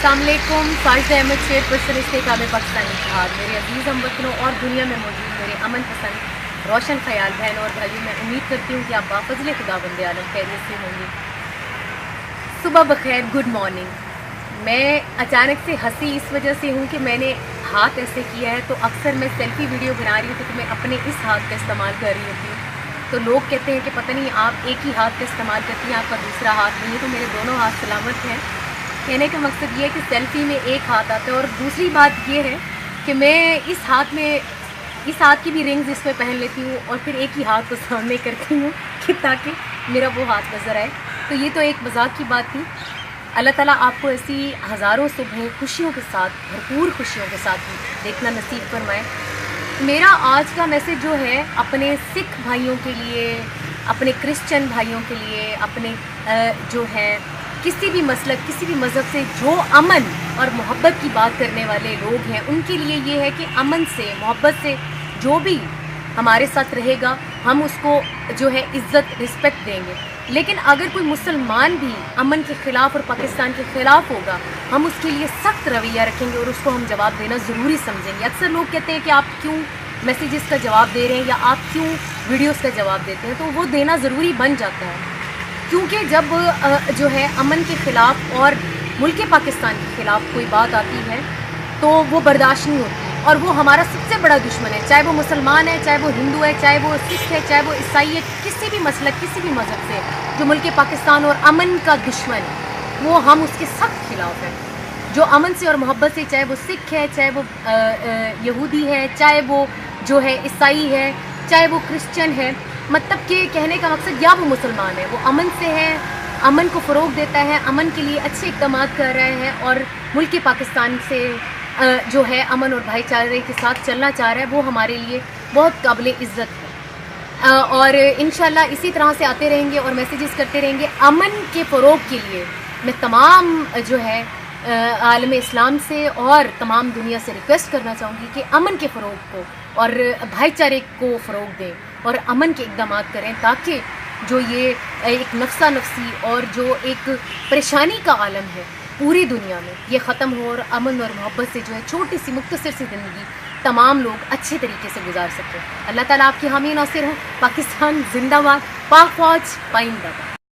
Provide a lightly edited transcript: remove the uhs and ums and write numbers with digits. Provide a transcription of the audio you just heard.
अस्सलाम वालेकुम। साजिद अहमद चेयरपर्सन इस्तेकाम पाकिस्तान इत्तेहाद, मेरे अजीज़ हमवतनों और दुनिया में मौजूद मेरे अमन पसंद रोशन ख्याल बहन और भाइयों, मैं उम्मीद करती हूँ कि आप बाफज़ल खुदा बंदे आलम खैरियत से होंगे। सुबह बखैर, गुड मॉर्निंग। मैं अचानक से हंसी इस वजह से हूँ कि मैंने हाथ ऐसे किया है, तो अक्सर मैं सेल्फी वीडियो बना रही हूँ तो मैं अपने इस हाथ का इस्तेमाल कर रही होती हूँ, तो लोग कहते हैं कि पता नहीं आप एक ही हाथ का इस्तेमाल करती हैं, आपका दूसरा हाथ नहीं है। तो मेरे दोनों हाथ सलामत हैं। कहने का मकसद ये है कि सेल्फ़ी में एक हाथ आता है। और दूसरी बात ये है कि मैं इस हाथ की भी रिंग्स इस पर पहन लेती हूँ और फिर एक ही हाथ को सामने करती हूँ कि ताकि मेरा वो हाथ नज़र आए। तो ये तो एक मजाक की बात थी। अल्लाह ताला आपको ऐसी हज़ारों सुबह खुशियों के साथ, भरपूर खुशियों के साथ देखना नसीब फरमाए। मेरा आज का मैसेज जो है अपने सिख भाइयों के लिए, अपने क्रिश्चियन भाइयों के लिए, अपने जो है किसी भी मसलक, किसी भी मज़हब से जो अमन और मोहब्बत की बात करने वाले लोग हैं, उनके लिए ये है कि अमन से, मोहब्बत से जो भी हमारे साथ रहेगा हम उसको जो है इज़्ज़त, रिस्पेक्ट देंगे। लेकिन अगर कोई मुसलमान भी अमन के ख़िलाफ़ और पाकिस्तान के ख़िलाफ़ होगा, हम उसके लिए सख्त रवैया रखेंगे और उसको हम जवाब देना ज़रूरी समझेंगे। अक्सर लोग कहते हैं कि आप क्यों मैसेजेस का जवाब दे रहे हैं या आप क्यों वीडियोस का जवाब देते हैं, तो वो देना ज़रूरी बन जाता है, क्योंकि जब जो है अमन के ख़िलाफ़ और मुल्क पाकिस्तान के ख़िलाफ़ कोई बात आती है तो वो बर्दाश्त नहीं होती। और वो हमारा सबसे बड़ा दुश्मन है, चाहे वो मुसलमान है, चाहे वो हिंदू है, चाहे वो सिख है, चाहे वो ईसाई है, किसी भी मसलक, किसी भी मज़हब से जो मुल्क पाकिस्तान और अमन का दुश्मन, वो हम उसके सख्त खिलाफ़ हैं। जो अमन से और मोहब्बत से, चाहे वो सिख है, चाहे वो यहूदी है, चाहे वो जो है ईसाई है, चाहे वो क्रिश्चियन है, मतलब कि कहने का मकसद या वो मुसलमान है, वो अमन से है, अमन को फ़रोग़ देता है, अमन के लिए अच्छे इक़दाम कर रहे हैं और मुल्क पाकिस्तान से जो है अमन और भाईचारे के साथ चलना चाह रहा है, वो हमारे लिए बहुत काबिल इज़्ज़त है। और इंशाल्लाह इसी तरह से आते रहेंगे और मैसेजेस करते रहेंगे। अमन के फ़रोग़ के लिए मैं तमाम जो है आलम इस्लाम से और तमाम दुनिया से रिक्वेस्ट करना चाहूँगी कि अमन के फ़रोग़ को और भाईचारे को फ़रोग़ दें और अमन के इक़दाम करें, ताकि जो ये एक नफ्सा नफसी और जो एक परेशानी का आलम है पूरी दुनिया में, ये ख़त्म हो और अमन और मोहब्बत से जो है छोटी सी मुख्तसर सी ज़िंदगी तमाम लोग अच्छे तरीके से गुजार सकें। अल्लाह ताला आपकी हामी नासिर हो। पाकिस्तान जिंदाबाद, पाक फ़ौज पाइंदाबाद।